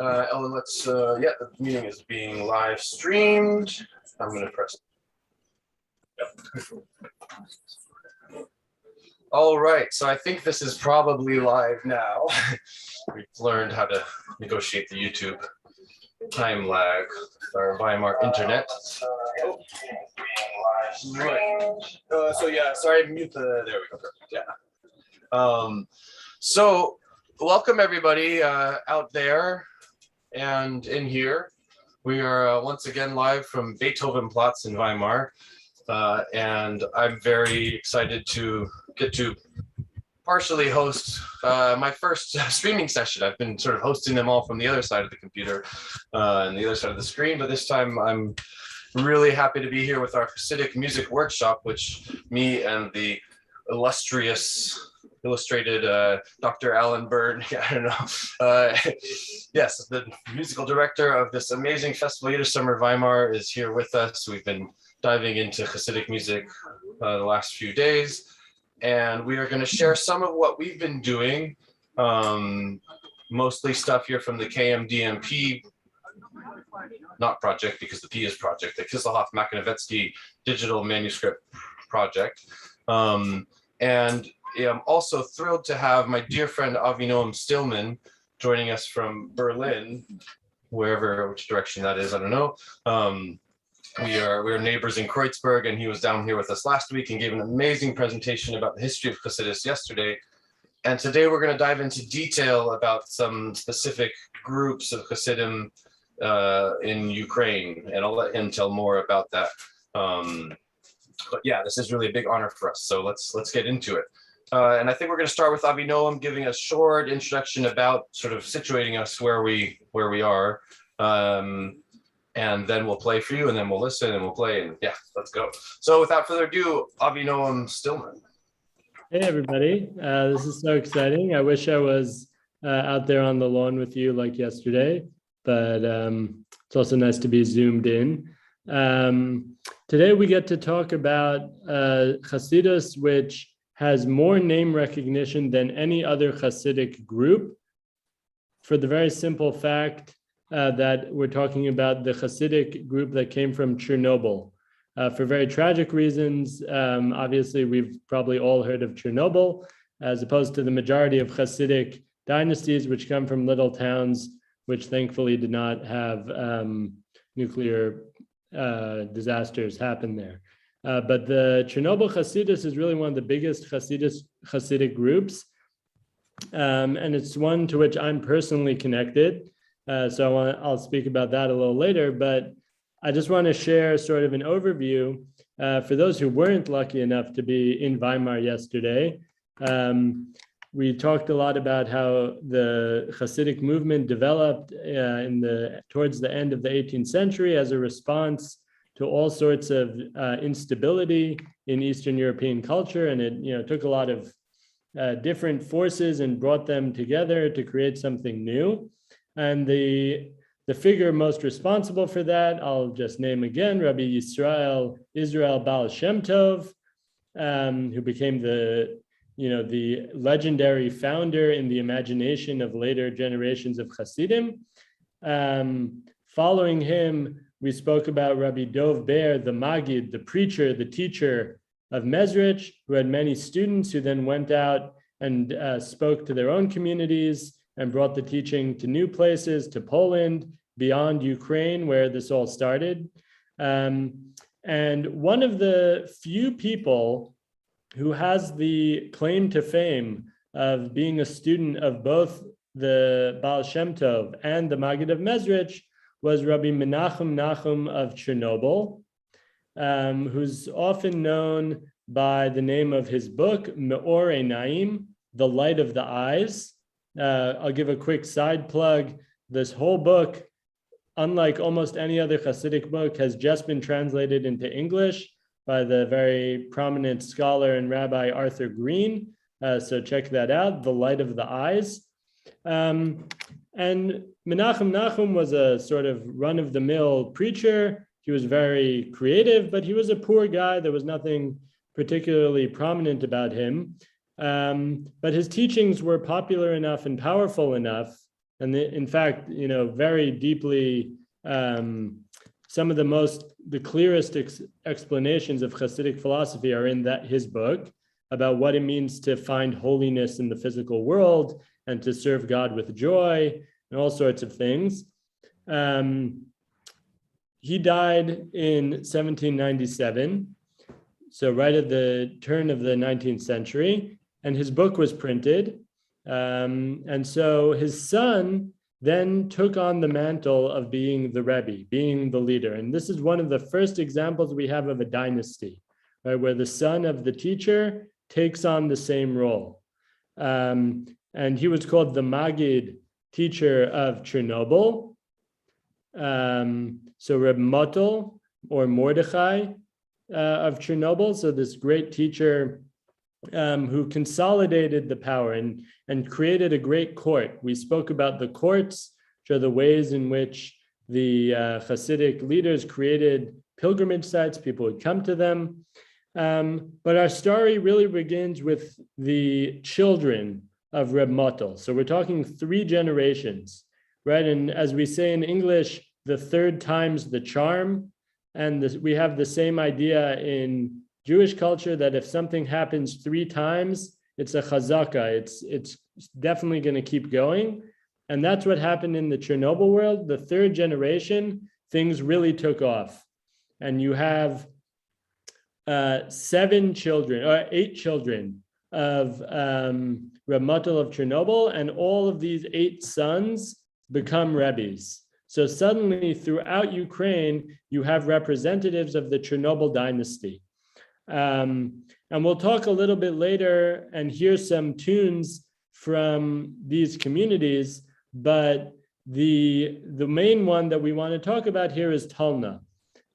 Ellen, the meeting is being live streamed. I'm going to press. Yep. All right, so I think this is probably live now. We've learned how to negotiate the YouTube time lag with our Weimar internet. Right. Sorry, mute the, there we go, perfect, yeah. So welcome everybody out there and in here. We are once again live from Beethovenplatz in Weimar. And I'm very excited to get to partially host my first streaming session. I've been sort of hosting them all from the other side of the computer and the other side of the screen, but this time I'm really happy to be here with our Hasidic music workshop, which me and the illustrated Dr. Alan Byrne, I don't know. Yes, the musical director of this amazing festival, Yiddishsummer Weimar, is here with us. We've been diving into Hasidic music the last few days, and we are going to share some of what we've been doing, mostly stuff here from the KMDMP, not project because the P is project, the Kisselhoff Makonovetsky digital manuscript project. And I'm also thrilled to have my dear friend Avinoam Stillman joining us from Berlin, which direction that is, I don't know. We are neighbors in Kreuzberg, and he was down here with us last week and gave an amazing presentation about the history of Hasidus yesterday. And today we're going to dive into detail about some specific groups of Hasidim in Ukraine, and I'll let him tell more about that. But yeah, this is really a big honor for us, so let's get into it. And I think we're going to start with Avinoam giving a short introduction about sort of situating us where we are. And then we'll play for you, and then we'll listen, and we'll play, and yeah, let's go. So without further ado, Avinoam Stillman. Hey, everybody. This is so exciting. I wish I was out there on the lawn with you like yesterday, but it's also nice to be zoomed in. Today, we get to talk about Hasidus, which has more name recognition than any other Hasidic group, for the very simple fact that we're talking about the Hasidic group that came from Chernobyl. For very tragic reasons, obviously we've probably all heard of Chernobyl, as opposed to the majority of Hasidic dynasties, which come from little towns, which thankfully did not have nuclear disasters happen there. But the Chernobyl Hasidus is really one of the biggest Hasidic groups, and it's one to which I'm personally connected. So I'll speak about that a little later, but I just want to share sort of an overview for those who weren't lucky enough to be in Weimar yesterday. We talked a lot about how the Hasidic movement developed towards the end of the 18th century as a response to all sorts of instability in Eastern European culture, and it took a lot of different forces and brought them together to create something new. And the figure most responsible for that, I'll just name again, Rabbi Israel Baal Shem Tov, who became the legendary founder in the imagination of later generations of Hasidim. Following him, we spoke about Rabbi Dov Ber, the Magid, the preacher, the teacher of Mezrich, who had many students who then went out and spoke to their own communities and brought the teaching to new places, to Poland, beyond Ukraine, where this all started. And one of the few people who has the claim to fame of being a student of both the Baal Shem Tov and the Maggid of Mezrich was Rabbi Menachem Nachum of Chernobyl, who's often known by the name of his book, Me'or Einayim, The Light of the Eyes. I'll give a quick side plug. This whole book, unlike almost any other Hasidic book, has just been translated into English by the very prominent scholar and rabbi Arthur Green. So check that out, The Light of the Eyes. And Menachem Nachum was a sort of run-of-the-mill preacher. He was very creative, but he was a poor guy. There was nothing particularly prominent about him. But his teachings were popular enough and powerful enough And in fact, very deeply, some of the clearest explanations of Hasidic philosophy are in his book about what it means to find holiness in the physical world and to serve God with joy and all sorts of things. He died in 1797, so right at the turn of the 19th century, and his book was printed. And so his son then took on the mantle of being the Rebbe, being the leader. And this is one of the first examples we have of a dynasty, right, where the son of the teacher takes on the same role. And he was called the Maggid, teacher of Chernobyl. So Reb Motel or Mordechai of Chernobyl, so this great teacher who consolidated the power and created a great court. We spoke about the courts, which are the ways in which the Hasidic leaders created pilgrimage sites. People would come to them. But our story really begins with the children of Reb Motel. So we're talking 3 generations, right? And as we say in English, the third time's the charm. And we have the same idea in Jewish culture that if something happens 3 times, it's a chazaka. It's definitely going to keep going. And that's what happened in the Chernobyl world. The 3rd generation, things really took off. And you have 7 children or 8 children of Reb Motel of Chernobyl, and all of these 8 sons become rebbes. So suddenly throughout Ukraine, you have representatives of the Chernobyl dynasty. And we'll talk a little bit later and hear some tunes from these communities, but the main one that we want to talk about here is Tolner.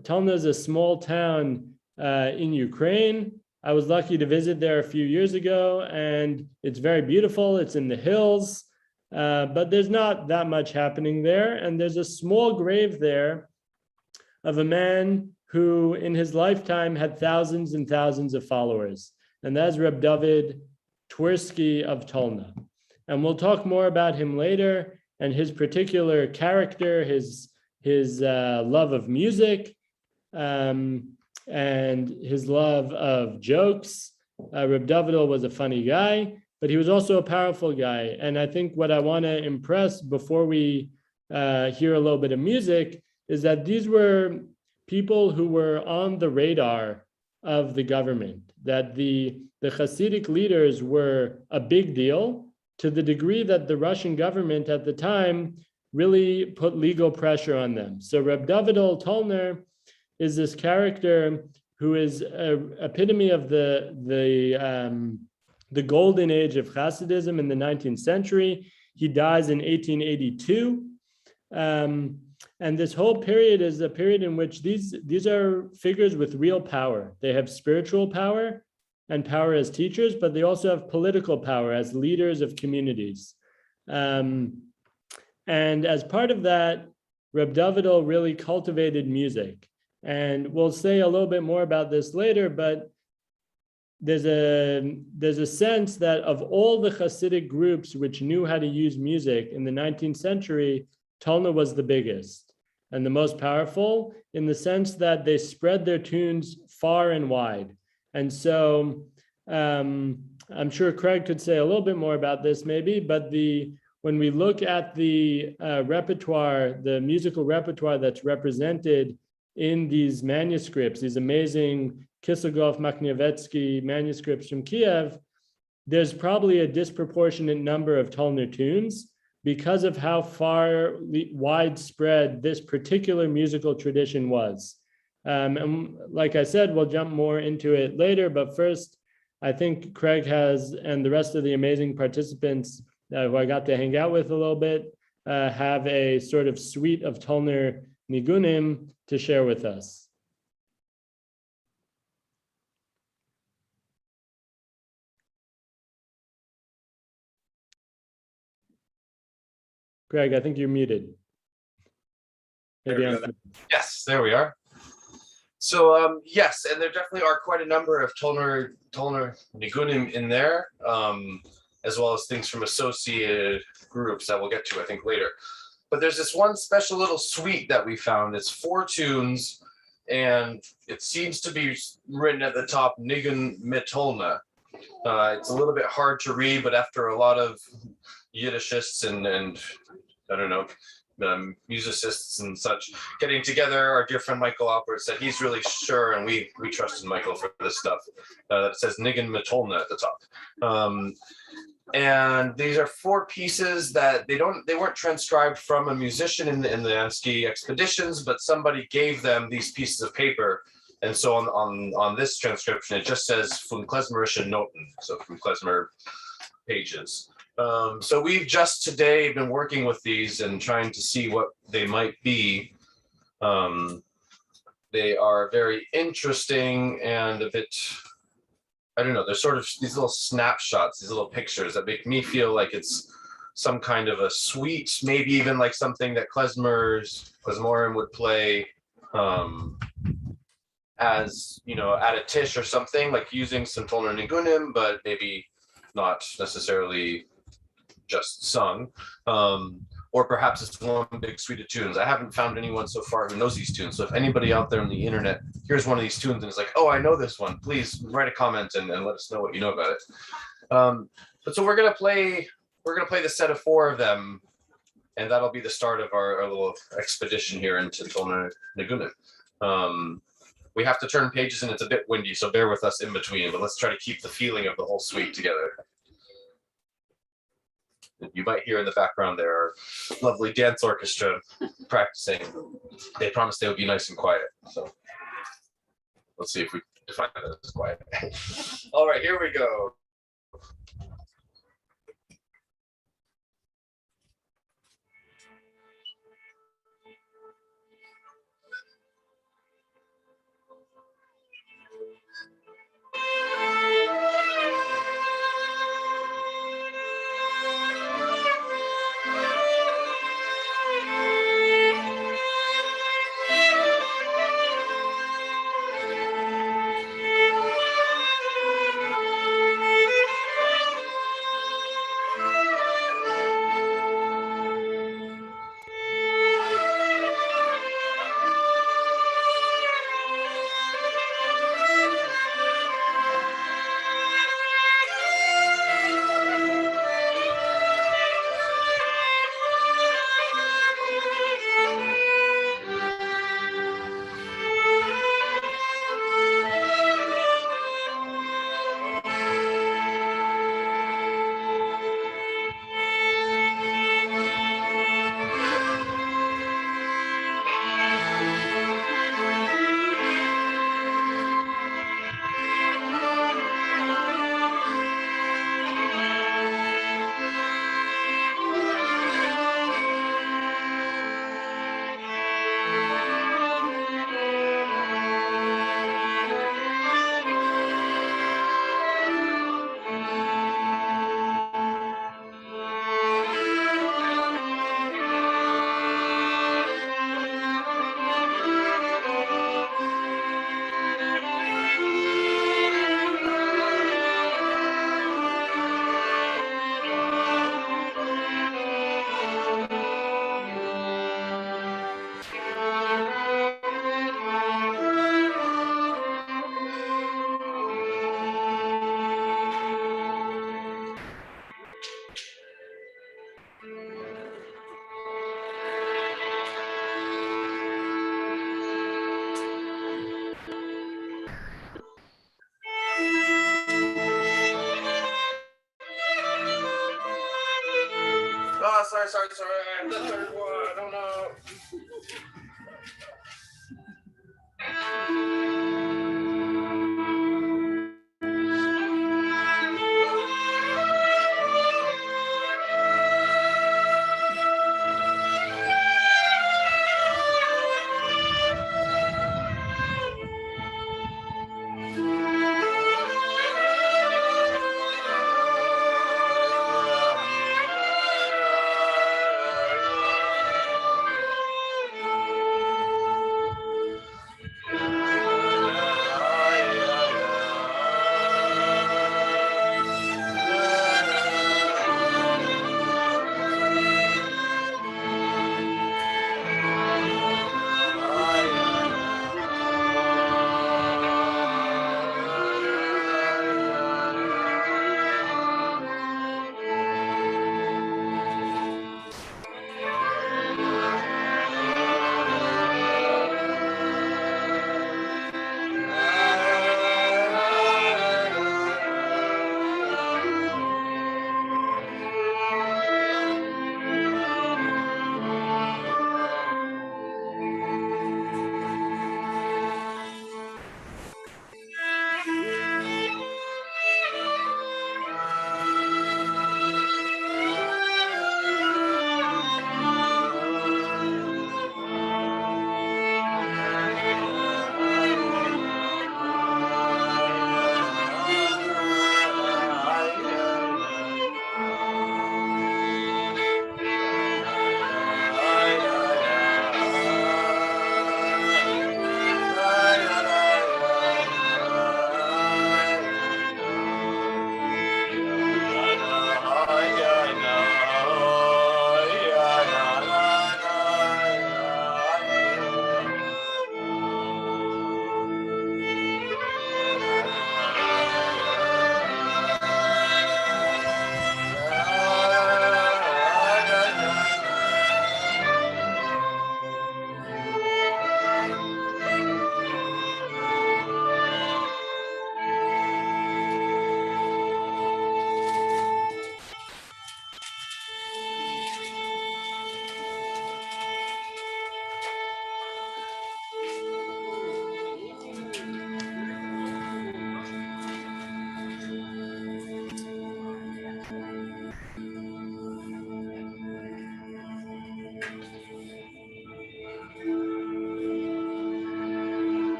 Tolner is a small town in Ukraine. I was lucky to visit there a few years ago, and it's very beautiful. It's in the hills, but there's not that much happening there. And there's a small grave there of a man who in his lifetime had thousands and thousands of followers. And that's Reb David Twersky of Tolner. And we'll talk more about him later and his particular character, his love of music, and his love of jokes. Reb David was a funny guy, but he was also a powerful guy. And I think what I want to impress before we hear a little bit of music is that these were people who were on the radar of the government, that the Hasidic leaders were a big deal to the degree that the Russian government at the time really put legal pressure on them. So Reb David Tolner is this character who is an epitome of the golden age of Hasidism in the 19th century. He dies in 1882. And this whole period is a period in which these are figures with real power. They have spiritual power and power as teachers, but they also have political power as leaders of communities. And as part of that, Reb David really cultivated music. And we'll say a little bit more about this later, but there's a sense that of all the Hasidic groups which knew how to use music in the 19th century, Tolner was the biggest and the most powerful in the sense that they spread their tunes far and wide. And so I'm sure Craig could say a little bit more about this maybe, but when we look at the repertoire, the musical repertoire that's represented in these manuscripts, these amazing Kisselgov, Maknievetsky manuscripts from Kiev, there's probably a disproportionate number of Tolner tunes because of how far widespread this particular musical tradition was. And like I said, we'll jump more into it later, but first, I think Craig has, and the rest of the amazing participants who I got to hang out with a little bit, have a sort of suite of Tolner nigunim to share with us. Greg, I think you're muted. Yes, there we are. So yes, and there definitely are quite a number of Tolner nigunim in there. as well as things from associated groups that we'll get to, I think, later. But there's this one special little suite that we found. It's 4 tunes, and it seems to be written at the top, Nigun mit Tolner. It's a little bit hard to read, but after a lot of Yiddishists and I don't know, musicists and such getting together, our dear friend Michael Alpert said he's really sure, and we trusted Michael for this stuff. It says Nigun mit Tolner at the top. And these are 4 pieces that they weren't transcribed from a musician in the ASCII expeditions, but somebody gave them these pieces of paper. And so on this transcription, it just says von klezmerische Noten, so from klezmer pages. So we've just today been working with these and trying to see what they might be. They are very interesting and a bit, I don't know, they're sort of these little snapshots, these little pictures that make me feel like it's some kind of a suite, maybe even like something that klezmorim would play as, you know, at a tish or something, like using some Tolner nigunim, but maybe not necessarily just sung. Or perhaps it's one big suite of tunes. I haven't found anyone so far who knows these tunes. So if anybody out there on the internet here's one of these tunes and is like, oh, I know this one, please write a comment and let us know what you know about it. But so we're gonna play the set of 4 of them, and that'll be the start of our little expedition here into Tolner nigunim. We have to turn pages and it's a bit windy, so bear with us in between, but let's try to keep the feeling of the whole suite together. You might hear in the background there are lovely dance orchestra practicing. They promised they would be nice and quiet. So let's see if we define that as quiet. All right, here we go. Oh, sorry. The third one. Oh no.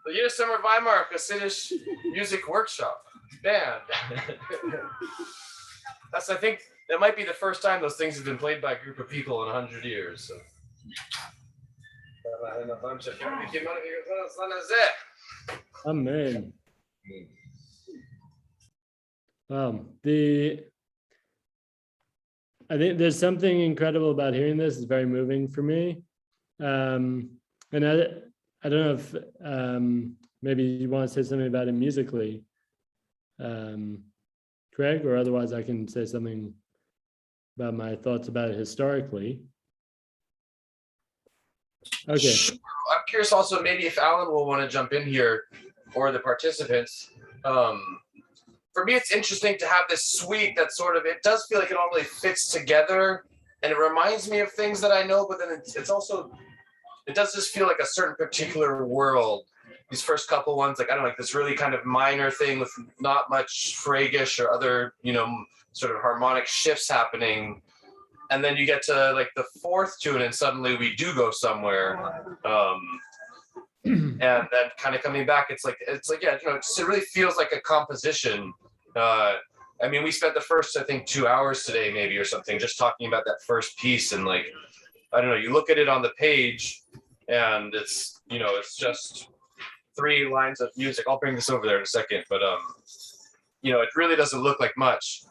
The yiddishsummer Weimar Hasidic music workshop band. I think that might be the first time those things have been played by a group of people in 100 years. So. Amen. I think there's something incredible about hearing this. It's very moving for me. And I don't know if maybe you want to say something about it musically, Craig, or otherwise I can say something about my thoughts about it historically. Okay. Sure. I'm curious also maybe if Alan will want to jump in here or the participants. For me, it's interesting to have this suite that sort of, it does feel like it all really fits together and it reminds me of things that I know, but then it's also, it does just feel like a certain particular world. These first couple ones, like, I don't know, like this really kind of minor thing with not much Fragish or other, sort of harmonic shifts happening. And then you get to like the fourth tune and suddenly we do go somewhere. And then kind of coming back, it's like, yeah, it really feels like a composition. I mean, we spent the first, I think, 2 hours today, maybe, or something, just talking about that first piece. And like, I don't know, you look at it on the page and it's, it's just 3 lines of music. I'll bring this over there in a second, but, it really doesn't look like much.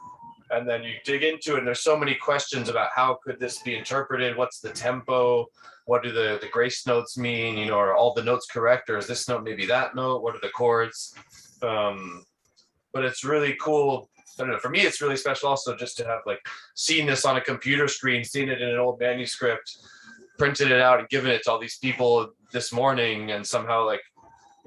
And then you dig into it and there's so many questions about how could this be interpreted? What's the tempo? What do the grace notes mean? Are all the notes correct? Or is this note maybe that note? What are the chords? But it's really cool. I don't know, for me, it's really special also just to have like seen this on a computer screen, seen it in an old manuscript, printed it out and given it to all these people this morning. And somehow like,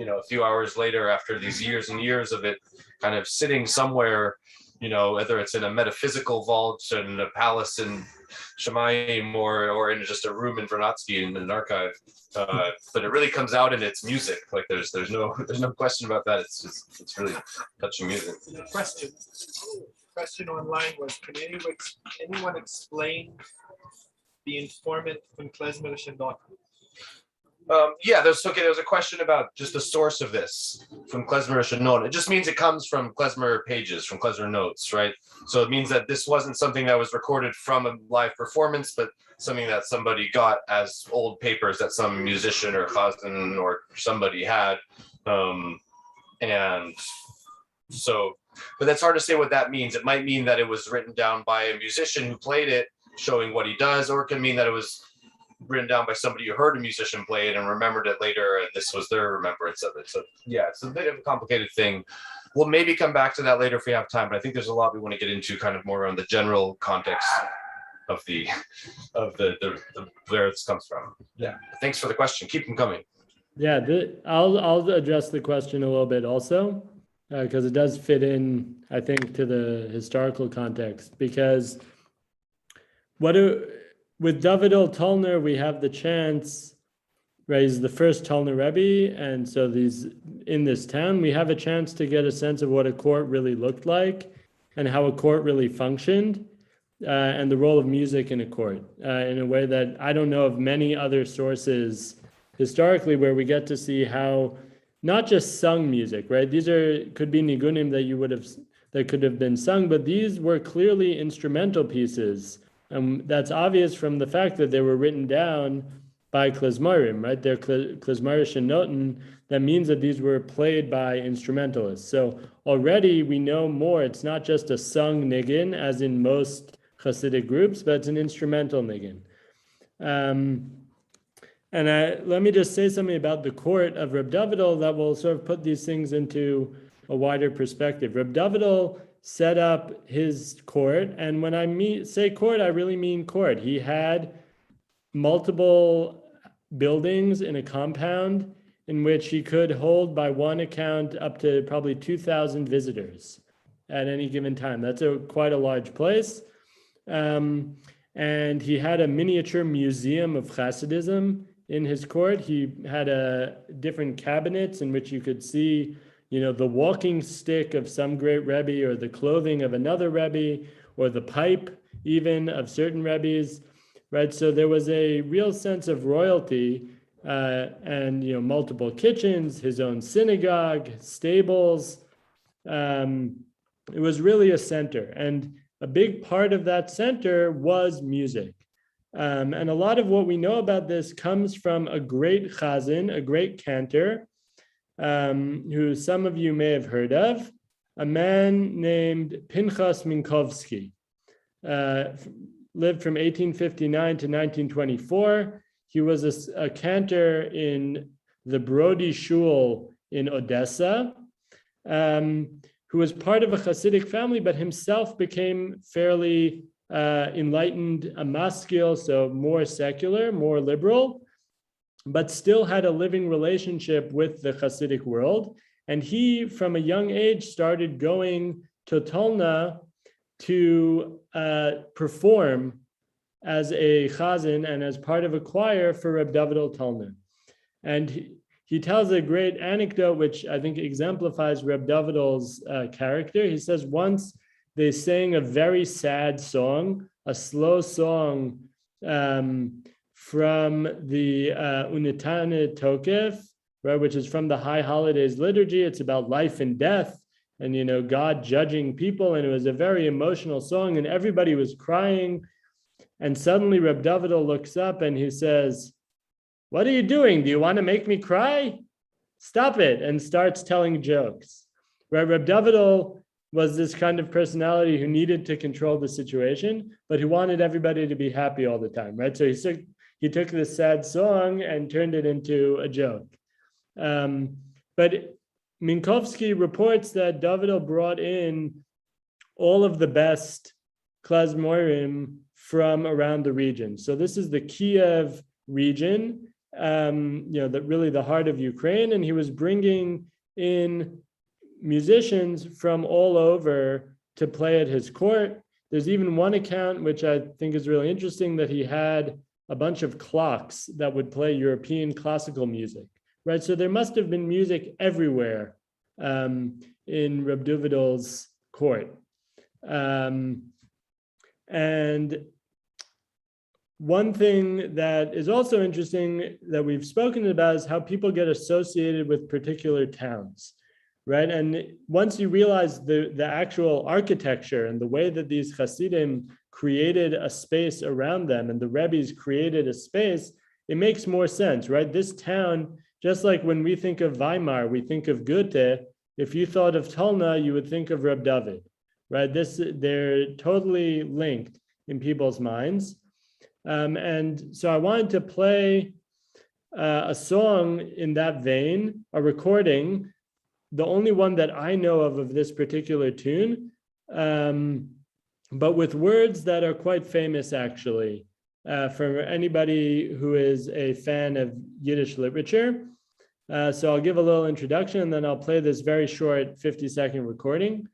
a few hours later after these years and years of it kind of sitting somewhere, whether it's in a metaphysical vault in a palace in Shemayim or in just a room in Vernadsky in an archive, but it really comes out in its music. Like there's no question about that. It's really touching music. The question online was: Can anyone explain the informant from Klezmer Shendot? Yeah, there's a question about just the source of this from Klezmer Shendot. It just means it comes from Klezmer pages, from Klezmer notes, right? So it means that this wasn't something that was recorded from a live performance, but something that somebody got as old papers that some musician or chazan or somebody had. And so, but that's hard to say what that means. It might mean that it was written down by a musician who played it, showing what he does, or it can mean that it was written down by somebody who heard a musician play it and remembered it later, and this was their remembrance of it. So yeah, it's a bit of a complicated thing. We'll maybe come back to that later if we have time, but I think there's a lot we want to get into kind of more on the general context of the where this comes from. Yeah, thanks for the question. Keep them coming. Yeah, I'll address the question a little bit also, because it does fit in, I think, to the historical context. Because with Davidol Tolner, we have the chance, right? He's the first Tolner Rebbe, and so in this town, we have a chance to get a sense of what a court really looked like and how a court really functioned, and the role of music in a court in a way that I don't know of many other sources historically where we get to see how not just sung music, right? These could be nigunim that could have been sung, but these were clearly instrumental pieces. That's obvious from the fact that they were written down by klezmarim, right? They're klezmarish noten. That means that these were played by instrumentalists. So already we know more. It's not just a sung niggin, as in most Hasidic groups, but it's an instrumental niggin. Let me just say something about the court of Reb Davidol that will sort of put these things into a wider perspective. Reb Davidol set up his court, and when I say court, I really mean court. He had multiple buildings in a compound in which he could hold, by one account, up to probably 2,000 visitors at any given time. That's quite a large place. And he had a miniature museum of Hasidism in his court. He had different cabinets in which you could see the walking stick of some great Rebbe, or the clothing of another Rebbe, or the pipe even of certain Rebbes, right? So there was a real sense of royalty and multiple kitchens, his own synagogue, stables. It was really a center, and a big part of that center was music. And a lot of what we know about this comes from a great chazan, a great cantor, who some of you may have heard of, a man named Pinchas Minkowski. Lived from 1859 to 1924. He was a cantor in the Brody Shul in Odessa, who was part of a Hasidic family, but himself became fairly enlightened, a maskil, so more secular, more liberal, but still had a living relationship with the Hasidic world. And he, from a young age, started going to Tolner to perform as a chazan and as part of a choir for Reb David Tolner. And he tells a great anecdote, which I think exemplifies Reb David's character. He says once they sang a very sad song, a slow song from the Unitane Tokef, right, which is from the High Holidays liturgy. It's about life and death and, God judging people. And it was a very emotional song and everybody was crying. And suddenly Reb David looks up and he says, "What are you doing? Do you want to make me cry? Stop it," and starts telling jokes. Right? Reb David was this kind of personality who needed to control the situation, but who wanted everybody to be happy all the time, right? So he took this sad song and turned it into a joke. But Minkowski reports that David brought in all of the best klezmorim from around the region. So this is the Kiev region, that really the heart of Ukraine, and he was bringing in musicians from all over to play at his court. There's even one account, which I think is really interesting, that he had a bunch of clocks that would play European classical music, right? So there must have been music everywhere in Reb David's court. And one thing that is also interesting that we've spoken about is how people get associated with particular towns, right? And once you realize the actual architecture and the way that these Hasidim created a space around them and the Rebbes created a space, it makes more sense, right? This town, just like when we think of Weimar, we think of Goethe. If you thought of Tolna, you would think of Reb David, right? They're totally linked in people's minds. And so I wanted to play a song in that vein, a recording, the only one that I know of this particular tune, but with words that are quite famous, actually, for anybody who is a fan of Yiddish literature. So I'll give a little introduction, and then I'll play this very short 50-second recording.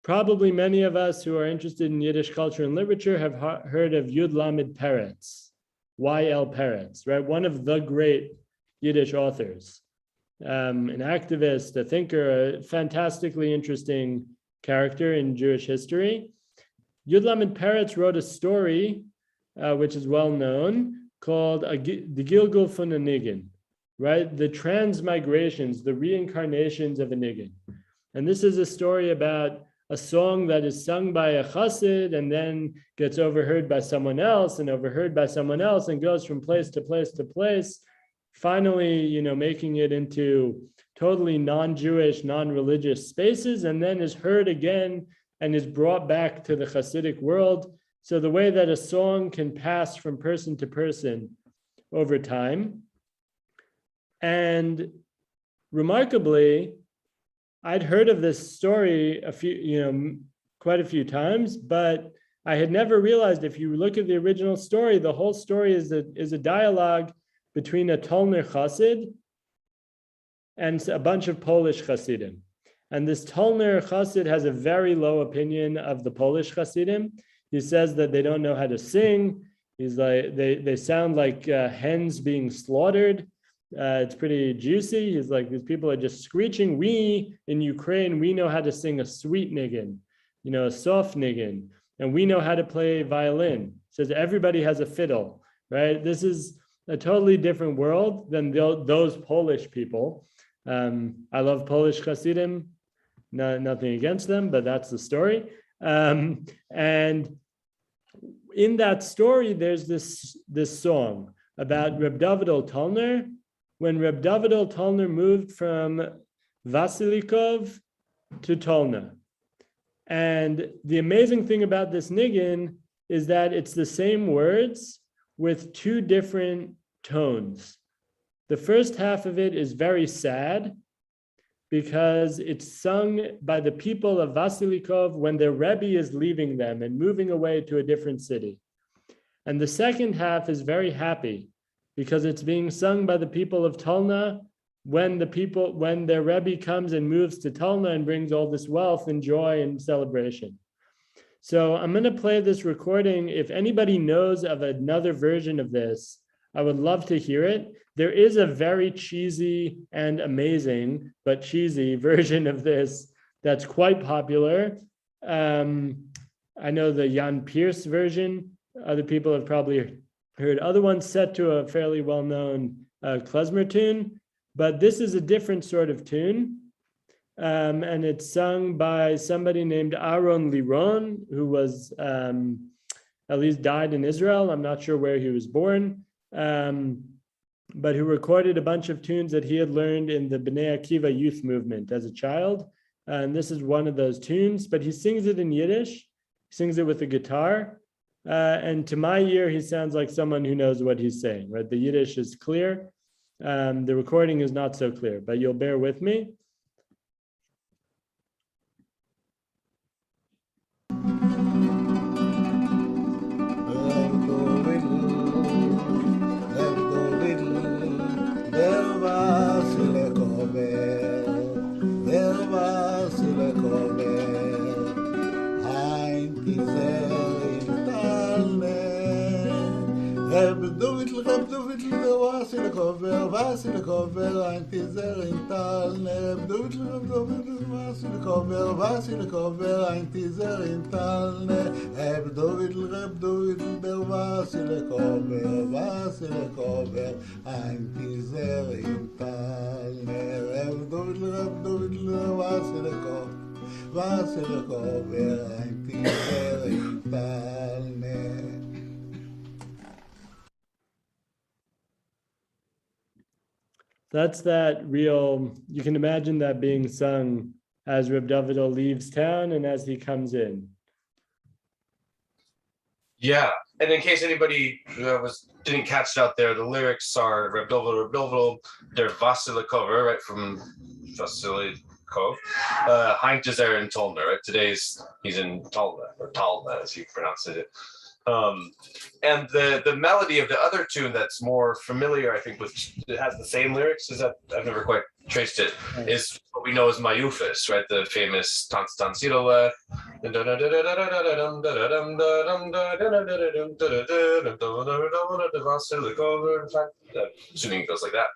Probably many of us who are interested in Yiddish culture and literature have heard of Yud Lamed Peretz, Y.L. Peretz, right? One of the great Yiddish authors, an activist, a thinker, a fantastically interesting character in Jewish history. Yud Lamed Peretz wrote a story, which is well known, called the Gilgul von a Niggin, right? The transmigrations, the reincarnations of a niggin. And this is a story about a song that is sung by a chassid and then gets overheard by someone else and overheard by someone else and goes from place to place to place, finally, making it into totally non-Jewish, non-religious spaces, and then is heard again and is brought back to the Hasidic world. So the way that a song can pass from person to person over time. And remarkably, I'd heard of this story quite a few times, but I had never realized if you look at the original story, the whole story is a dialogue between a Tolner Chassid and a bunch of Polish Hasidim. And this Tolner Chassid has a very low opinion of the Polish Hasidim. He says that they don't know how to sing. He's like, they sound like hens being slaughtered. It's pretty juicy. He's like, these people are just screeching. We in Ukraine, we know how to sing a sweet niggin, a soft niggin, and we know how to play violin. Says everybody has a fiddle, right? This is a totally different world than those Polish people. I love Polish Hasidim, nothing against them, but that's the story. And in that story, there's this song about Reb David Tolner. When Reb David Tolner moved from Vasilikov to Tolner. And the amazing thing about this niggin is that it's the same words with two different tones. The first half of it is very sad because it's sung by the people of Vasilikov when their Rebbe is leaving them and moving away to a different city. And the second half is very happy because it's being sung by the people of Tolna when their Rebbe comes and moves to Tolna and brings all this wealth and joy and celebration. So I'm going to play this recording. If anybody knows of another version of this, I would love to hear it. There is a very cheesy and amazing, but cheesy version of this that's quite popular. I know the Jan Pierce version. Other people have probably heard other ones set to a fairly well-known klezmer tune, but this is a different sort of tune. And it's sung by somebody named Aaron Liron, who was at least died in Israel. I'm not sure where he was born, but who recorded a bunch of tunes that he had learned in the Bnei Akiva youth movement as a child. And this is one of those tunes, but he sings it in Yiddish. He sings it with a guitar. And to my ear, he sounds like someone who knows what he's saying, right? The Yiddish is clear. The recording is not so clear, but you'll bear with me. Vasilikov, ein Tizer in Tolner. Vasilikov, ein Tizer in Tolner. Reb David, der Vasilikov, ein Tizer in Tolner. Reb David, Vasilikov, ein Tizer in Tolner. That's that real, you can imagine that being sung as Reb David leaves town and as he comes in. Yeah, and in case anybody didn't catch it out there, the lyrics are Reb David, der Vasilikov, right, from Vasilikov. Heinz is there in Tolner, right? He's in Tolner, or Talna as he pronounces it. And the melody of the other tune that's more familiar, I think, it has the same lyrics, is that I've never quite traced it, is what we know as Mayufis, right? The famous Tanz Tanzidole. Assuming it goes like that,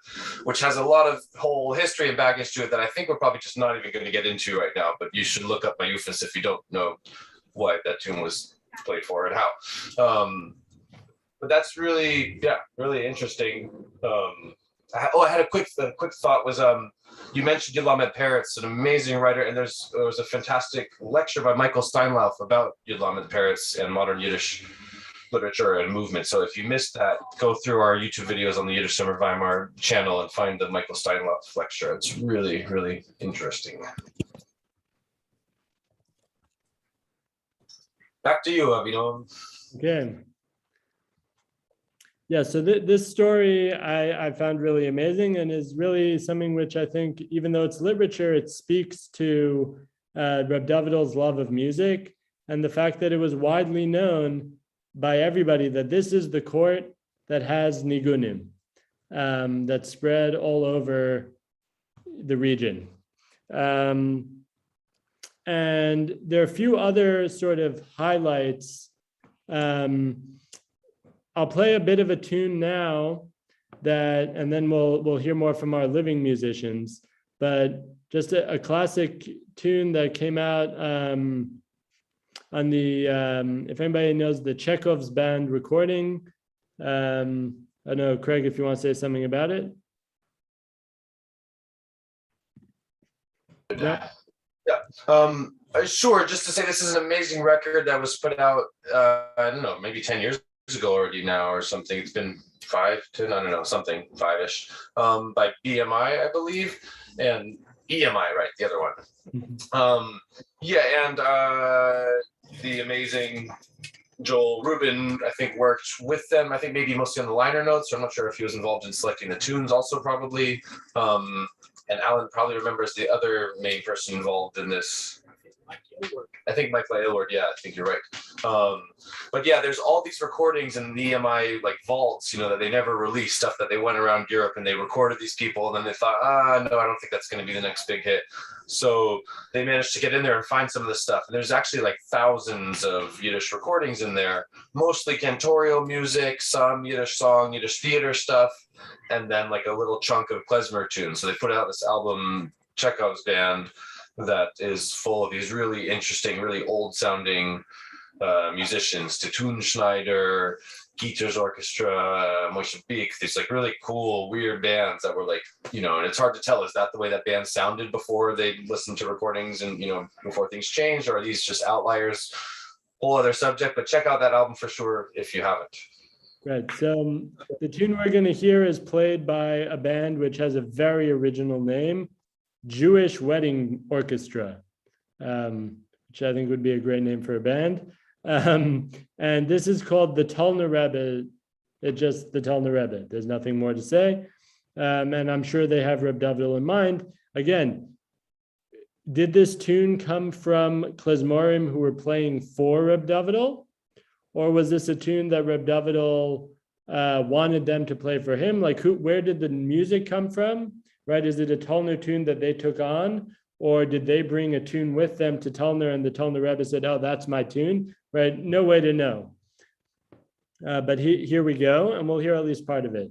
which has a lot of whole history and baggage to it that I think we're probably just not even going to get into right now, but you should look up Mayufis if you don't know why that tune was played for and how. But that's really interesting. I had a quick thought was you mentioned Yud Peretz, an amazing writer, and there was a fantastic lecture by Michael Steinlauf about Yud Peretz and modern Yiddish literature and movement. So if you missed that, go through our YouTube videos on the Yiddish Summer Weimar channel and find the Michael Steinlauf lecture. It's really, really interesting. Back to you, Avinoam. Okay. Yeah, so this story I found really amazing and is really something which I think, even though it's literature, it speaks to Reb David's love of music and the fact that it was widely known by everybody that this is the court that has nigunim, that spread all over the region. And there are a few other sort of highlights. I'll play a bit of a tune now and then we'll hear more from our living musicians, but just a classic tune that came out on the, if anybody knows the Chekhov's band recording, I know, Craig, if you want to say something about it. No? Sure. Just to say, this is an amazing record that was put out, I don't know, maybe 10 years ago already now or something. It's been 5 to, I don't know, something, 5-ish, by BMI, I believe, and EMI, right, the other one. Yeah, and the amazing Joel Rubin, I think, worked with them. I think maybe mostly on the liner notes. I'm not sure if he was involved in selecting the tunes also probably. And Alan probably remembers the other main person involved in this. I think Mike Aylward, yeah, I think you're right. But yeah, there's all these recordings in the EMI like vaults, that they never released, stuff that they went around Europe and they recorded these people, and then they thought, no, I don't think that's going to be the next big hit. So they managed to get in there and find some of this stuff. And there's actually like thousands of Yiddish recordings in there, mostly cantorial music, some Yiddish song, Yiddish theater stuff, and then like a little chunk of klezmer tunes. So they put out this album, Chekhov's Band, that is full of these really interesting, really old sounding musicians, Titun Schneider, Gieters Orchestra, Moshe Beek, these like really cool, weird bands that were like, and it's hard to tell, is that the way that band sounded before they listened to recordings and, before things changed, or are these just outliers? Whole other subject, but check out that album for sure if you haven't. Right. So the tune we're going to hear is played by a band which has a very original name, Jewish Wedding Orchestra, which I think would be a great name for a band. And this is called the Tolner Rebbe. It's just the Tolner Rebbe. There's nothing more to say. And I'm sure they have Reb Davidel in mind. Again, did this tune come from klezmorim who were playing for Reb Davidel? Or was this a tune that Reb Davidel wanted them to play for him? Like, where did the music come from? Right? Is it a Tolner tune that they took on? Or did they bring a tune with them to Tolner and the Tolner Rebbe said, oh, that's my tune? Right? No way to know. But here we go, and we'll hear at least part of it.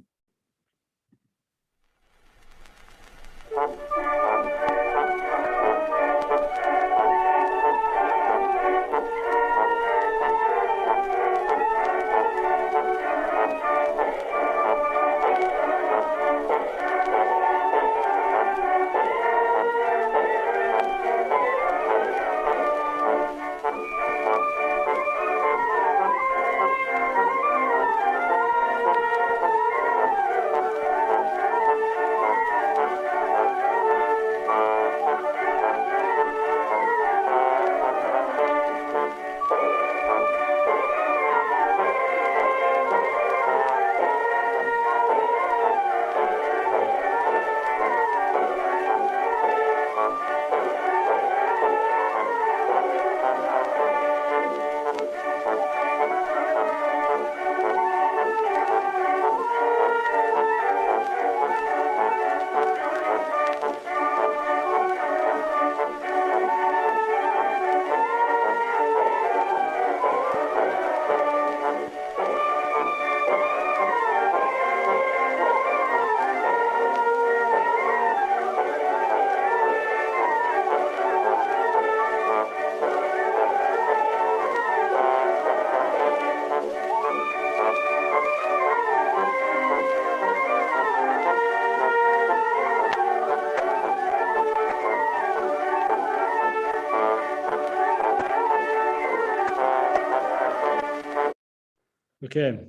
Okay,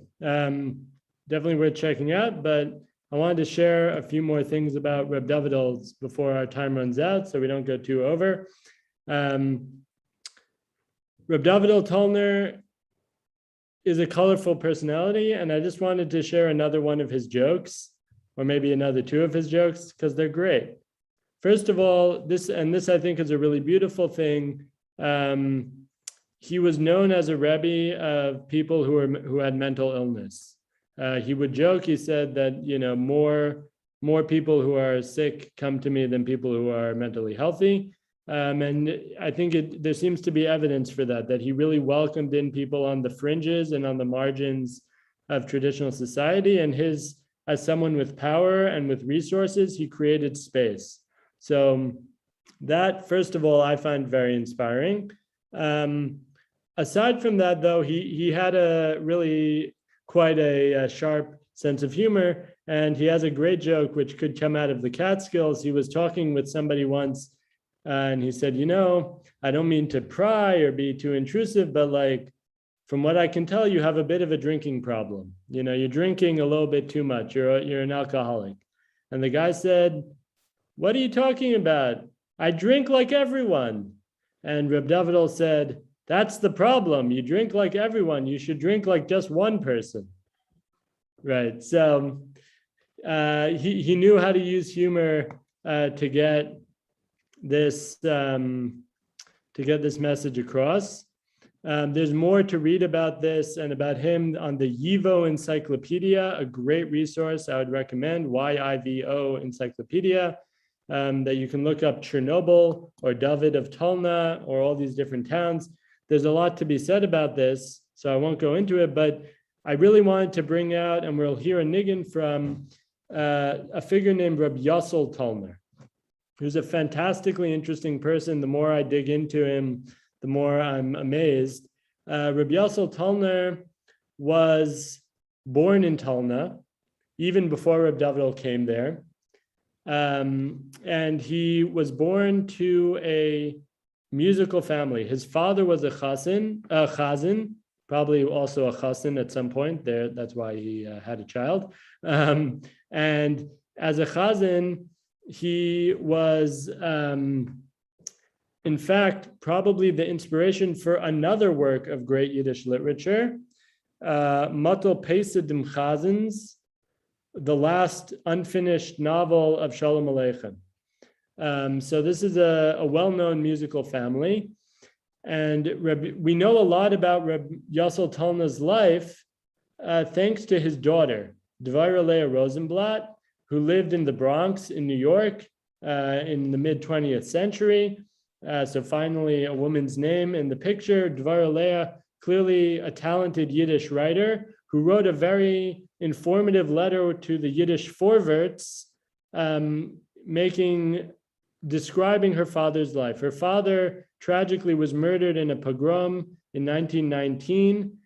definitely worth checking out, but I wanted to share a few more things about Reb Davidel's before our time runs out, so we don't go too over. Reb Davidel Tolner is a colorful personality, and I just wanted to share another one of his jokes, or maybe another 2 of his jokes, because they're great. First of all, this I think is a really beautiful thing. He was known as a Rebbe of people who had mental illness. He would joke, he said that, more people who are sick come to me than people who are mentally healthy. And I think there seems to be evidence for that he really welcomed in people on the fringes and on the margins of traditional society. And as someone with power and with resources, he created space. So that, first of all, I find very inspiring. Aside from that, though, he had a really quite a sharp sense of humor. And he has a great joke, which could come out of the Catskills. He was talking with somebody once, and he said, I don't mean to pry or be too intrusive, but like, from what I can tell, you have a bit of a drinking problem. You're drinking a little bit too much. You're an alcoholic. And the guy said, what are you talking about? I drink like everyone. And Reb Davidel said, that's the problem. You drink like everyone. You should drink like just one person. Right. So he knew how to use humor to get this message across. There's more to read about this and about him on the YIVO Encyclopedia, a great resource I would recommend, YIVO Encyclopedia, that you can look up Chernobyl or David of Tolner or all these different towns. There's a lot to be said about this, so I won't go into it, but I really wanted to bring out, and we'll hear a niggin from a figure named Reb Yossel Tolner, who's a fantastically interesting person. The more I dig into him, the more I'm amazed. Reb Yossel Tolner was born in Tolner, even before Reb Davidel came there. And he was born to a musical family. His father was a chazan, probably also a chassan at some point there. That's why he had a child. And as a chazan, he was, in fact, probably the inspiration for another work of great Yiddish literature, Matel Pesedim Chazans, the last unfinished novel of Shalom Aleichem. So this is a well-known musical family. And we know a lot about Reb Yossel Tolner's life thanks to his daughter, Dvara Leah Rosenblatt, who lived in the Bronx in New York in the mid-20th century. So finally, a woman's name in the picture. Dvara Leah, clearly a talented Yiddish writer who wrote a very informative letter to the Yiddish Vorwärts, describing her father's life. Her father tragically was murdered in a pogrom in 1919,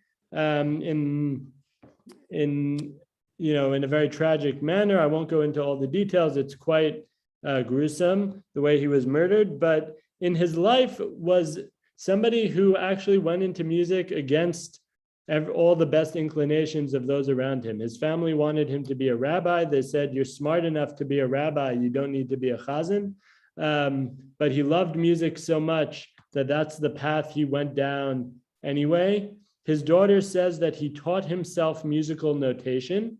in a very tragic manner. I won't go into all the details. It's quite gruesome the way he was murdered, but in his life was somebody who actually went into music against all the best inclinations of those around him. His family wanted him to be a rabbi. They said, you're smart enough to be a rabbi. You don't need to be a chazan. But he loved music so much that that's the path he went down anyway. His daughter says that he taught himself musical notation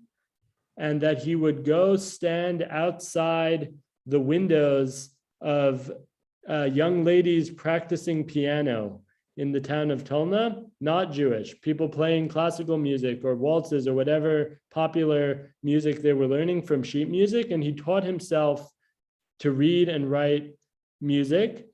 and that he would go stand outside the windows of young ladies practicing piano in the town of Tolna, not Jewish, people playing classical music or waltzes or whatever popular music they were learning from sheet music. And he taught himself to read and write music.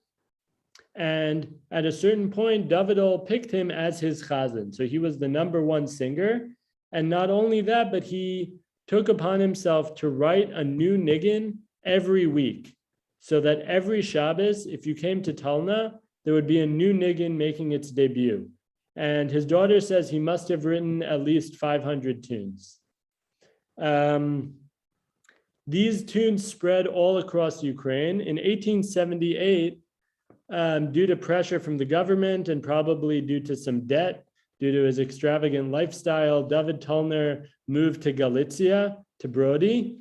And at a certain point, Davidel picked him as his chazan. So he was the #1 singer. And not only that, but he took upon himself to write a new niggin every week, so that every Shabbos, if you came to Tolna, there would be a new niggin making its debut. And his daughter says he must have written at least 500 tunes. These tunes spread all across Ukraine. In 1878, due to pressure from the government and probably due to some debt, due to his extravagant lifestyle, David Tolner moved to Galicia, to Brody.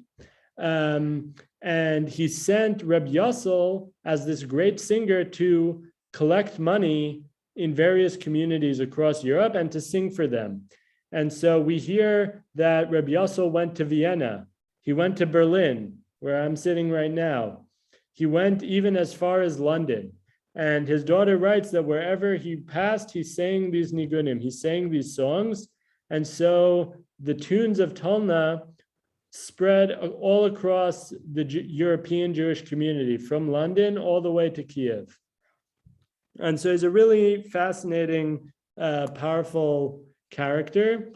And he sent Reb Yossel as this great singer to collect money in various communities across Europe and to sing for them. And so we hear that Reb Yossel went to Vienna. He went to Berlin, where I'm sitting right now. He went even as far as London. And his daughter writes that wherever he passed, he sang these nigunim, he sang these songs. And so the tunes of Tolna spread all across the European Jewish community, from London all the way to Kiev. And so he's a really fascinating, powerful character,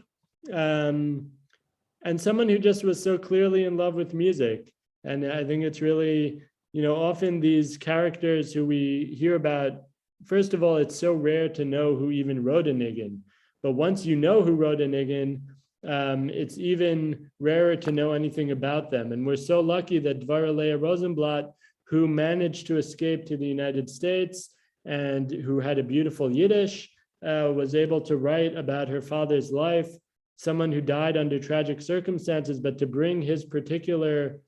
and someone who just was so clearly in love with music. And I think it's really, often these characters who we hear about, first of all, it's so rare to know who even wrote a niggin. But once you know who wrote a niggin, it's even rarer to know anything about them. And we're so lucky that Dvara Leah Rosenblatt, who managed to escape to the United States and who had a beautiful Yiddish, was able to write about her father's life, someone who died under tragic circumstances, but to bring his particular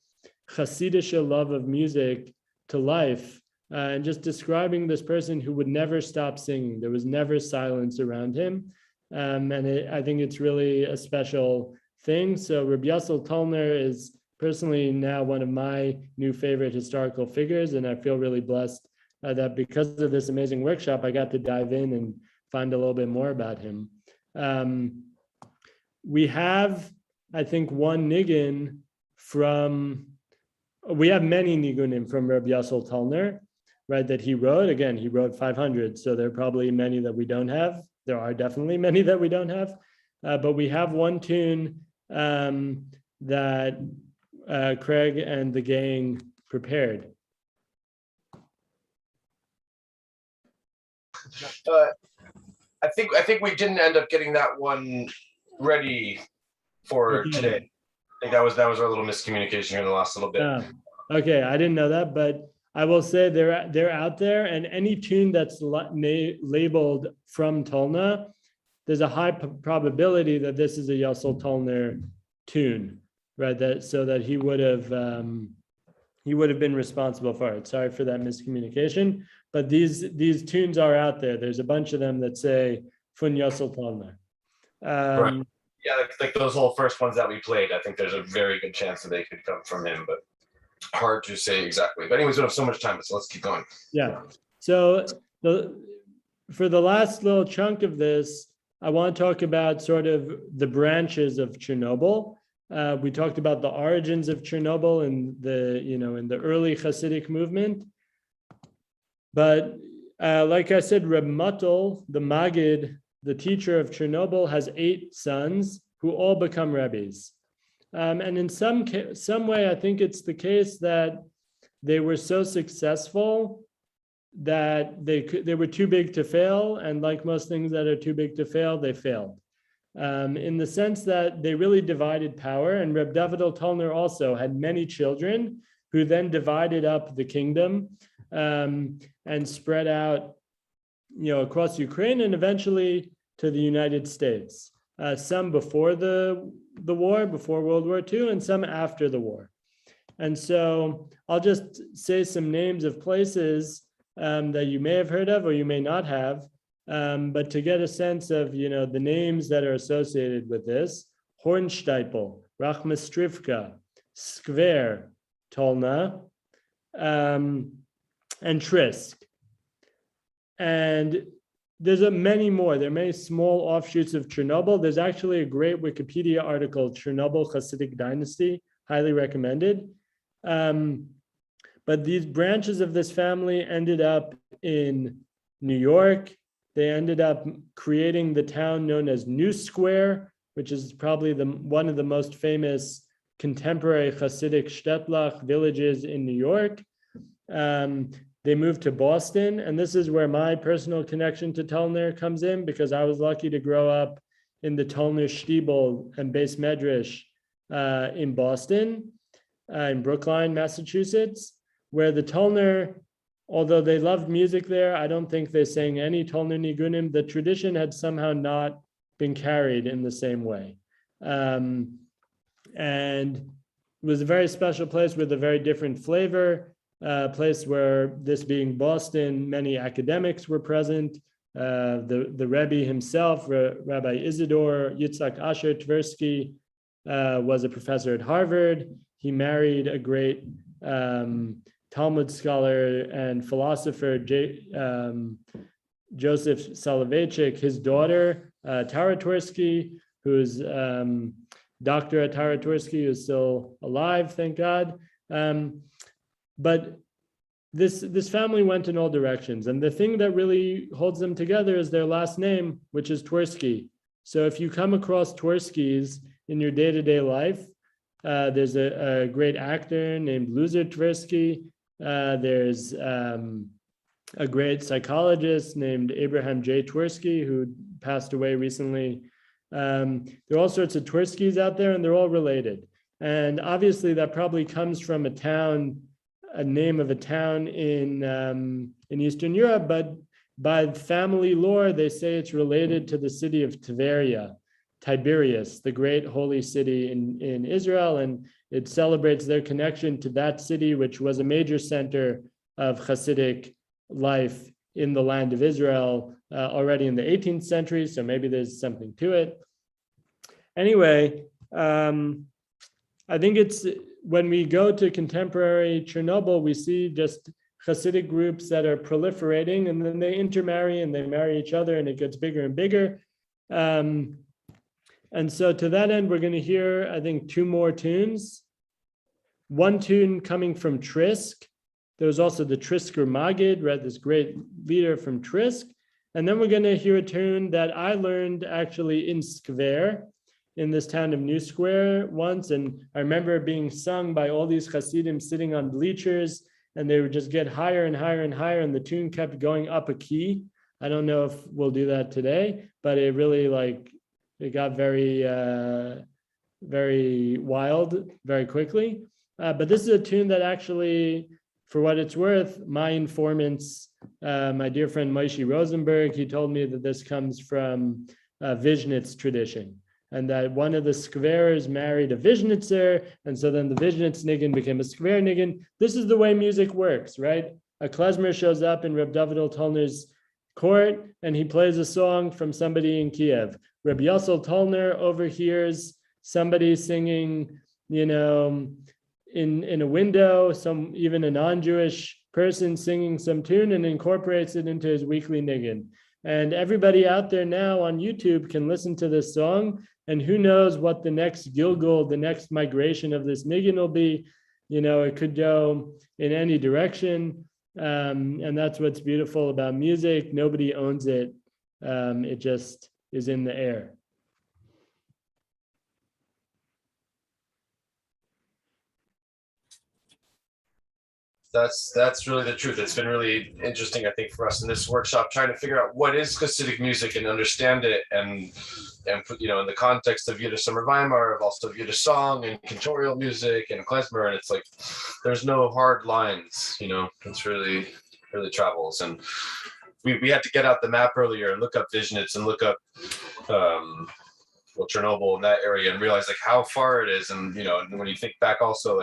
Hasidic love of music to life, and just describing this person who would never stop singing. There was never silence around him. I think it's really a special thing. So Rabbi Yossel Tolner is personally now one of my new favorite historical figures, and I feel really blessed that because of this amazing workshop, I got to dive in and find a little bit more about him. We have, I think, one nigun we have many nigunim from Rabbi Yossel Tolner, right, that he wrote. Again, he wrote 500, so there are probably many that we don't have. There are definitely many that we don't have, but we have one tune that Craig and the gang prepared. I think we didn't end up getting that one ready for today. I think that was our little miscommunication here in the last little bit. Okay, I didn't know that, but I will say they're out there, and any tune that's labeled from Tolna, there's a high probability that this is a Yossel Tolner tune, right? That he would have been responsible for it. Sorry for that miscommunication, but these tunes are out there. There's a bunch of them that say Fun Yossel Tolner. Right. Yeah, like those whole first ones that we played, I think there's a very good chance that they could come from him, but hard to say exactly. But anyways, we don't have so much time, so let's keep going. Yeah. So for the last little chunk of this, I want to talk about sort of the branches of Chernobyl. We talked about the origins of Chernobyl in the early Hasidic movement. But like I said, Reb Muttel, the Maggid, the teacher of Chernobyl, has 8 sons who all become rabbis. And in some way, I think it's the case that they were so successful that they were too big to fail. And like most things that are too big to fail, they failed. In the sense that they really divided power. And Reb David Tolner also had many children who then divided up the kingdom and spread out, across Ukraine and eventually to the United States. Some before the war, before World War II, and some after the war. And so I'll just say some names of places that you may have heard of or you may not have, but to get a sense of, the names that are associated with this: Hornsteipel, Rachmastrivka, Skver, Tolna, and Trisk. And there's many more. There are many small offshoots of Chernobyl. There's actually a great Wikipedia article, Chernobyl Hasidic Dynasty, highly recommended. But these branches of this family ended up in New York. They ended up creating the town known as New Square, which is probably one of the most famous contemporary Hasidic shtetl villages in New York. They moved to Boston, and this is where my personal connection to Tolner comes in, because I was lucky to grow up in the Tolner Shtibel and Beis Medrash in Boston, in Brookline, Massachusetts, where the Tolner, although they loved music there, I don't think they sang any Tolner nigunim. The tradition had somehow not been carried in the same way. And it was a very special place with a very different flavor. Place where, this being Boston, many academics were present. The Rebbe himself, Rabbi Isidore Yitzhak Asher Tversky, was a professor at Harvard. He married a great Talmud scholar and philosopher, Joseph Soloveitchik. His daughter, Tara Tversky, who's Dr. Tara Tversky, who's still alive, thank God. But this family went in all directions. And the thing that really holds them together is their last name, which is Tversky. So if you come across Tverskys in your day-to-day life, there's a great actor named Loser Tversky. There's a great psychologist named Abraham J. Tversky, who passed away recently, There are all sorts of Twerskis out there, and they're all related. And obviously, that probably comes from a name of a town in Eastern Europe, but by family lore, they say it's related to the city of Tiberias, the great holy city in Israel, and it celebrates their connection to that city, which was a major center of Hasidic life in the land of Israel already in the 18th century, so maybe there's something to it. Anyway, I think it's when we go to contemporary Chernobyl, we see just Hasidic groups that are proliferating, and then they intermarry and they marry each other, and it gets bigger and bigger. And so to that end, we're going to hear, I think, 2 more tunes. One tune coming from Trisk. There was also the Trisker Magid, right? This great leader from Trisk. And then we're going to hear a tune that I learned actually in Skver, in this town of New Square once. And I remember it being sung by all these Hasidim sitting on bleachers, and they would just get higher and higher and higher, and the tune kept going up a key. I don't know if we'll do that today, but it really it got very, very wild very quickly. But this is a tune that actually, for what it's worth, my informants, my dear friend Moshe Rosenberg, he told me that this comes from Vizhnitz tradition, and that one of the Skverers married a Vizhnitzer, and so then the Vizhnitz niggin became a Skver niggin. This is the way music works, right? A klezmer shows up in Reb David Tolner's court, and he plays a song from somebody in Kiev. Reb Yossel Tolner overhears somebody singing, in a window, even a non-Jewish person singing some tune, and incorporates it into his weekly niggin. And everybody out there now on YouTube can listen to this song, and who knows what the next Gilgul, the next migration of this niggin will be. It could go in any direction. And that's what's beautiful about music. Nobody owns it. It just is in the air. That's really the truth. It's been really interesting, I think, for us in this workshop, trying to figure out what is Hasidic music and understand it, and put, in the context of yiddishsummer Weimar, of also Yiddish song and cantorial music and klezmer, and it's like there's no hard lines. It's really travels, and we had to get out the map earlier and look up Vizhnitz and look up Chernobyl in that area, and realize how far it is, and when you think back also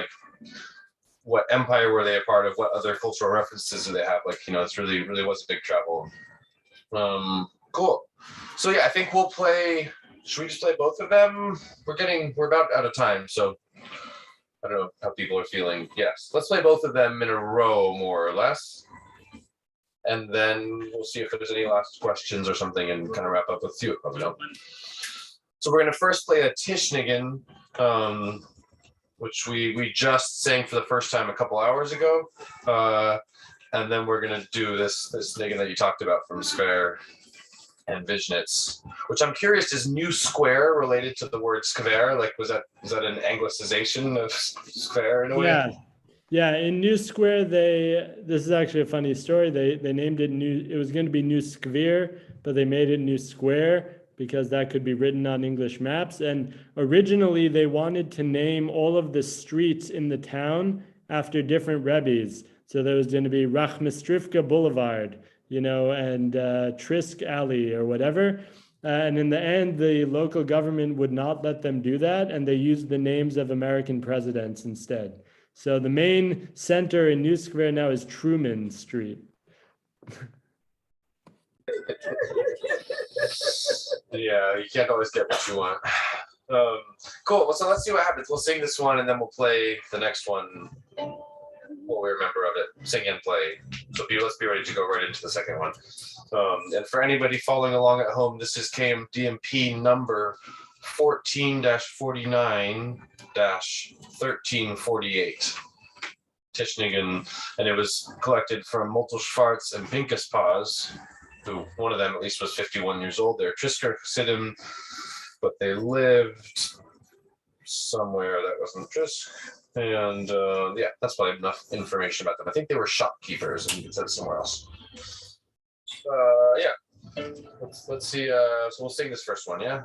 what empire were they a part of, what other cultural references do they have, it's really was a big travel. Cool. So yeah, I think we'll play, should we just play both of them? We're about out of time, so I don't know how people are feeling. Yes, let's play both of them in a row, more or less, and then we'll see if there's any last questions or something, and kind of wrap up with 2 of them. So we're going to first play a Tishnigan, which we just sang for the first time a couple hours ago, and then we're going to do this niggin that you talked about from Skver and Vizhnitz, which I'm curious, is New Square related to the word Skver? Was that an anglicization of Skver in a way? Yeah. In New Square, this is actually a funny story. They named it it was going to be New Skver, but they made it New Square because that could be written on English maps. And originally they wanted to name all of the streets in the town after different rebbes. So there was going to be Rachmistrivka Boulevard, and Trisk Alley or whatever. And in the end, the local government would not let them do that, and they used the names of American presidents instead. So the main center in New Square now is Truman Street. Yeah, you can't always get what you want. Cool. Well, so let's see what happens. We'll sing this one, and then we'll play the next one, what we remember of it. Sing and play. So let's be ready to go right into the second one. And for anybody following along at home, this is KMDMP number 14-49-1348. Tishnigan, and it was collected from Moltel Schwartz and Pinkas Paz, who one of them at least was 51 years old. They're Trisker Hasidim, but they lived somewhere that wasn't Trisk. And yeah, that's probably enough information about them. I think they were shopkeepers, and it said somewhere else. Yeah. Let's see. So we'll sing this first one, yeah.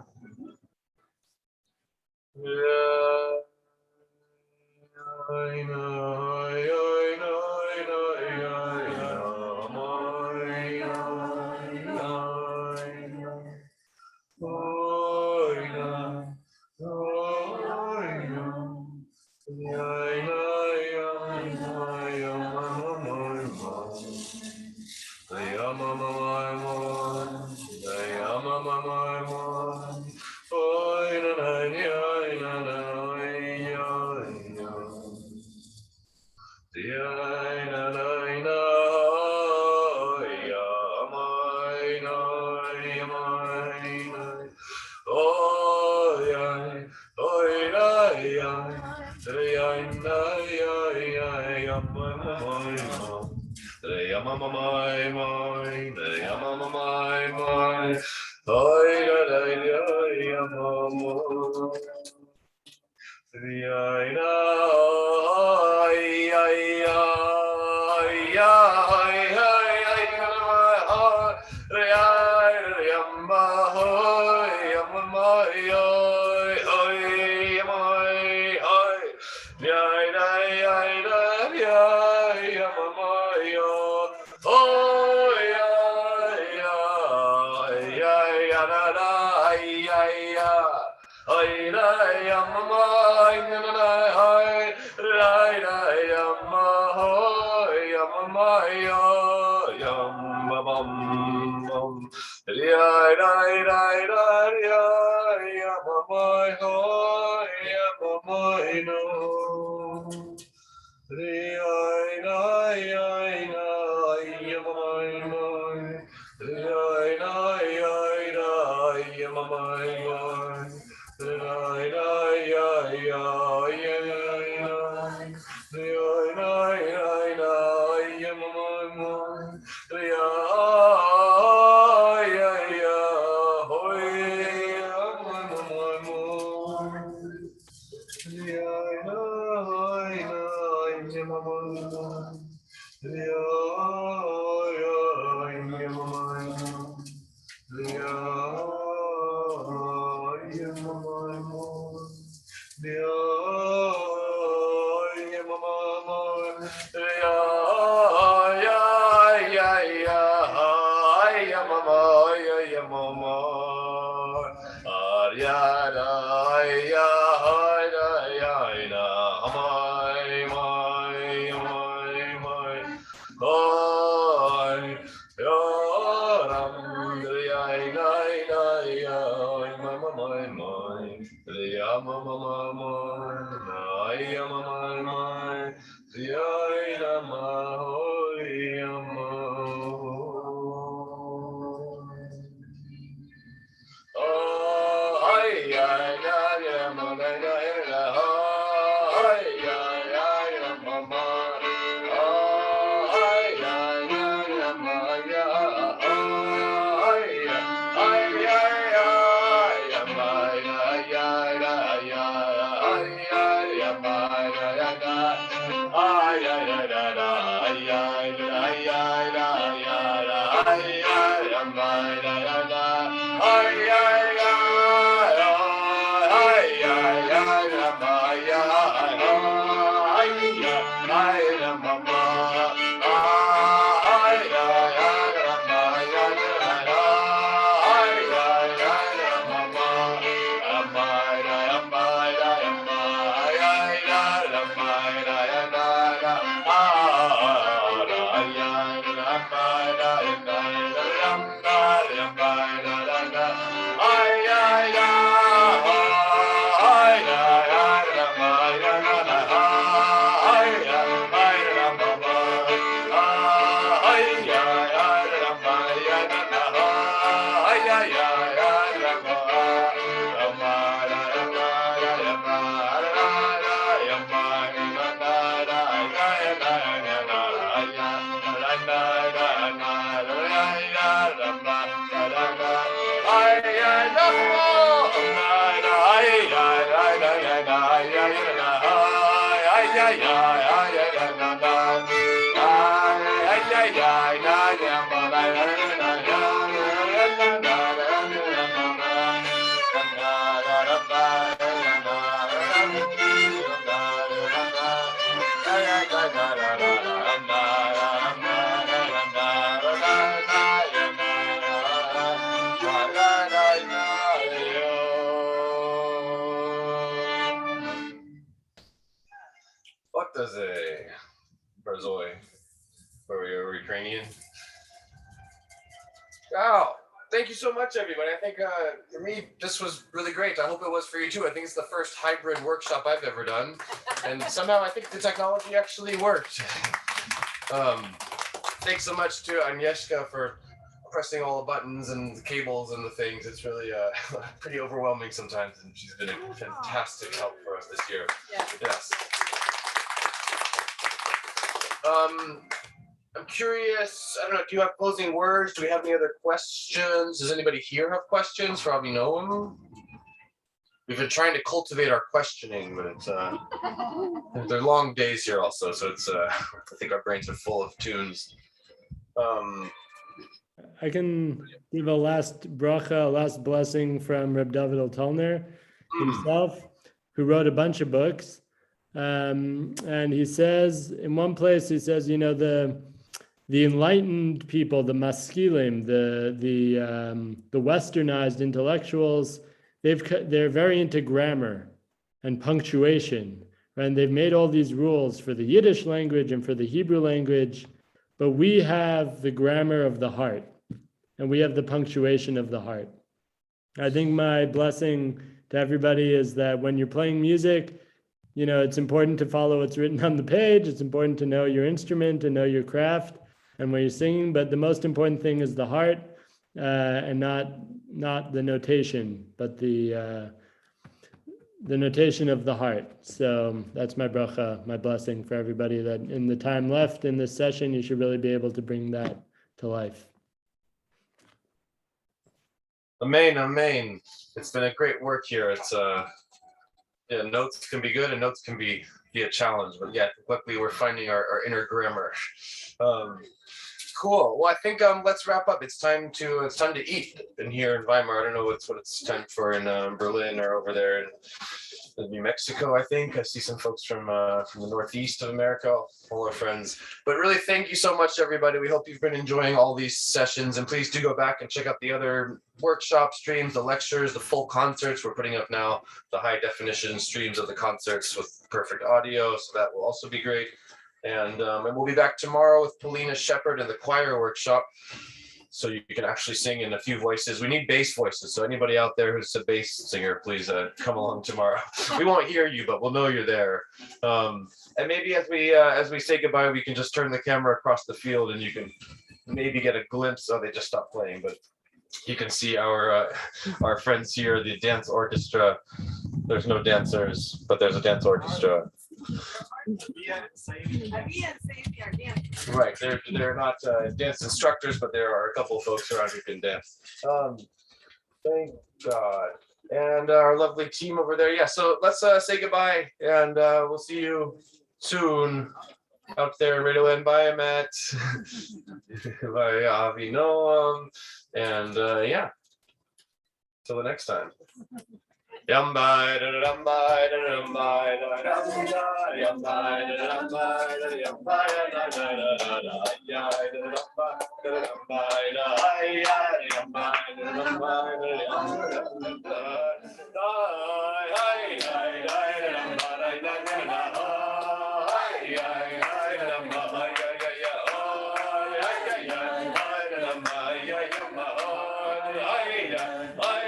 What does a Brazoi? Were we Ukrainian? Wow. Thank you so much, everybody. I think for me, this was really great. I hope it was for you too. I think it's the first hybrid workshop I've ever done. And somehow I think the technology actually worked. Thanks so much to Agnieszka for pressing all the buttons and the cables and the things. It's really pretty overwhelming sometimes. And she's been a fantastic help for us this year. Yeah. Yes. I'm curious, I don't know, do you have closing words? Do we have any other questions? Does anybody here have questions for Avinoam? We've been trying to cultivate our questioning, but it's they're long days here also, so it's I think our brains are full of tunes. I can give a last bracha, a last blessing from Reb David Tolner himself, who wrote a bunch of books. And he says, in one place, he says, you know, the enlightened people, the maskilim, the westernized intellectuals, they're very into grammar and punctuation, right? And they've made all these rules for the Yiddish language and for the Hebrew language, but we have the grammar of the heart, and we have the punctuation of the heart. I think my blessing to everybody is that when you're playing music, you know, it's important to follow what's written on the page. It's important to know your instrument and know your craft and when you're singing. But the most important thing is the heart, and not the notation, but the notation of the heart. So that's my bracha, my blessing for everybody, that in the time left in this session, you should really be able to bring that to life. Amen, amen. It's been a great work here. It's yeah, notes can be good and notes can be a challenge, but yeah, luckily we're finding our inner grammar. Cool. Well, I think let's wrap up. It's time to eat. And here in Weimar, I don't know what it's time for in Berlin or over there in New Mexico. I think I see some folks from the northeast of America, all our friends. But really, thank you so much, everybody. We hope you've been enjoying all these sessions, and please do go back and check out the other workshop streams, the lectures, the full concerts. We're putting up now the high definition streams of the concerts with perfect audio, so that will also be great. And we'll be back tomorrow with Polina Shepard and the choir workshop, so you can actually sing in a few voices. We need bass voices, so anybody out there who's a bass singer, please come along tomorrow. We won't hear you, but we'll know you're there. And maybe as we say goodbye, we can just turn the camera across the field, and you can maybe get a glimpse. Oh, they just stopped playing, but you can see our friends here, the dance orchestra. There's no dancers, but there's a dance orchestra. Right, they're not dance instructors, but there are a couple of folks around who can dance. Thank God. And our lovely team over there. Yeah, so let's say goodbye, and we'll see you soon out there in Radio Land. Bye, Matt. Bye, Avinoam. And yeah, till the next time. Yum bye da dum bye da dum bye da dum da yum bye da dum bye da yum bye da da da da da ya da dum bye da dum bye da ya yum bye da dum bye da yum da da da hi hi hi da dum bye da da da da hi hi hi da dum bye ya ya ya oh ya ya ya hi da dum bye ya yum bye hi hi hi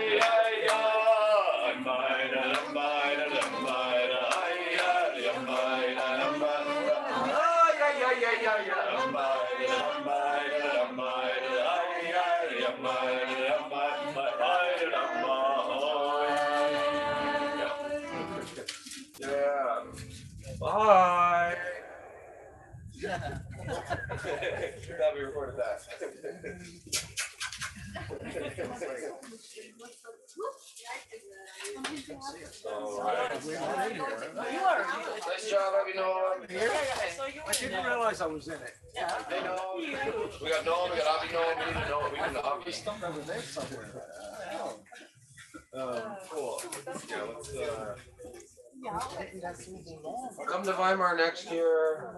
Yeah. Bye. Glad we recorded that. All right. Nice job, Avinoam. I didn't realize I was in it. They know. We got Noam, we got Avinoam, we need to know. We can Avi. Stuff over there somewhere. Cool. Yeah, let's Come to Weimar next year.